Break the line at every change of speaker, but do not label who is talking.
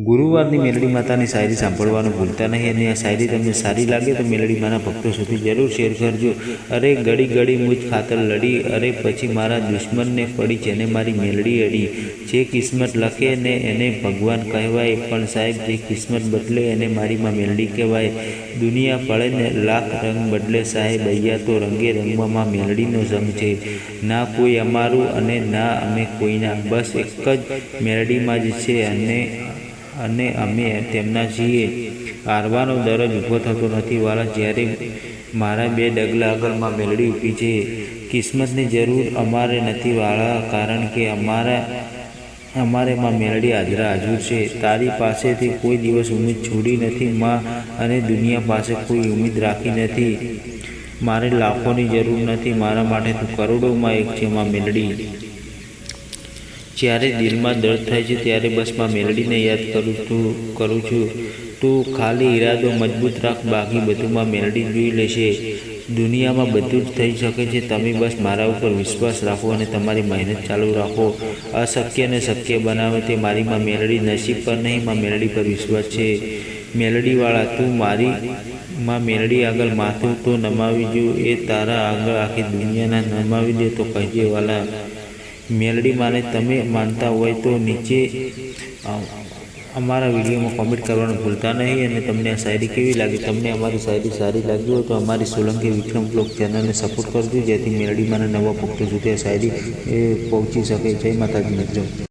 ગુરુવારની મેલડી માતાની શાયરી સાંભળવાનું ભૂલતા નહીં અને આ શાયરી તમને સારી લાગે તો મેલડી માના ભક્તો સુધી જરૂર શેર કરજો। અરે ઘડી ઘડી મુજ ખાતર લડી, અરે પછી મારા દુશ્મનને પડી, જેને મારી મેલડી અડી। જે કિસ્મત લખે ને એને ભગવાન કહેવાય, પણ સાહેબ જે કિસ્મત બદલે એને મારી માં મેલડી કહેવાય। દુનિયા પડે ને લાખ રંગ બદલે સાહેબ, અહીંયા તો રંગે રંગમાં માં મેલડીનો સંગ છે। ના કોઈ અમારું અને ના અમે કોઈના, બસ એક જ મેલડીમાં જ છે અને અમે તેમના છીએ। હારવાનો દરજ ઊભો થતો નથી વાલા, જ્યારે મારા બે ડગલા આગળમાં મેલડી ઊભી છે। કિસ્મતની જરૂર અમારે નથી વાળા, કારણ કે અમારે માં મેલડી હાજરા હાજર છે। તારી પાસેથી કોઈ દિવસ ઉમ્મીદ છોડી નથી માં, અને દુનિયા પાસે કોઈ ઉમ્મીદ રાખી નથી। મારે લાખોની જરૂર નથી, મારા માટે તું કરોડોમાં એક છે માં મેલડી। જ્યારે દિલમાં દર્દ થાય છે ત્યારે બસ માં મેલડીને યાદ કરું છું। તું ખાલી ઈરાદો મજબૂત રાખ, બાકી બધું માં મેલડી જોઈ લેશે। દુનિયામાં બધું જ થઈ શકે છે, તમે બસ મારા ઉપર વિશ્વાસ રાખો અને તમારી મહેનત ચાલુ રાખો। અશક્યને શક્ય બનાવે તે મારી માં મેલડી, નસીબ પર નહીં માં મેલડી પર વિશ્વાસ છે। મેલડીવાળા તું મારી માં મેલડી આગળ માથું તો નમાવી જો, એ તારા આગળ આખી દુનિયાના નમાવી દે તો કહેજે વાલા। મેલડી માને તમે માનતા હોય તો નીચે અમારા વિડીયોમાં કોમેન્ટ કરવાનું ભૂલતા નહીં। અને તમને આ શાયરી કેવી લાગી, તમને અમારી શાયરી સારી લાગી હોય તો અમારી સોલંકી વિક્રમ બ્લોગ ચેનલને સપોર્ટ કરજો, જેથી મેલડી માના નવા ભક્તો સુધી આ શાયરી પહોંચી શકે। જય માતાજી મિત્રો।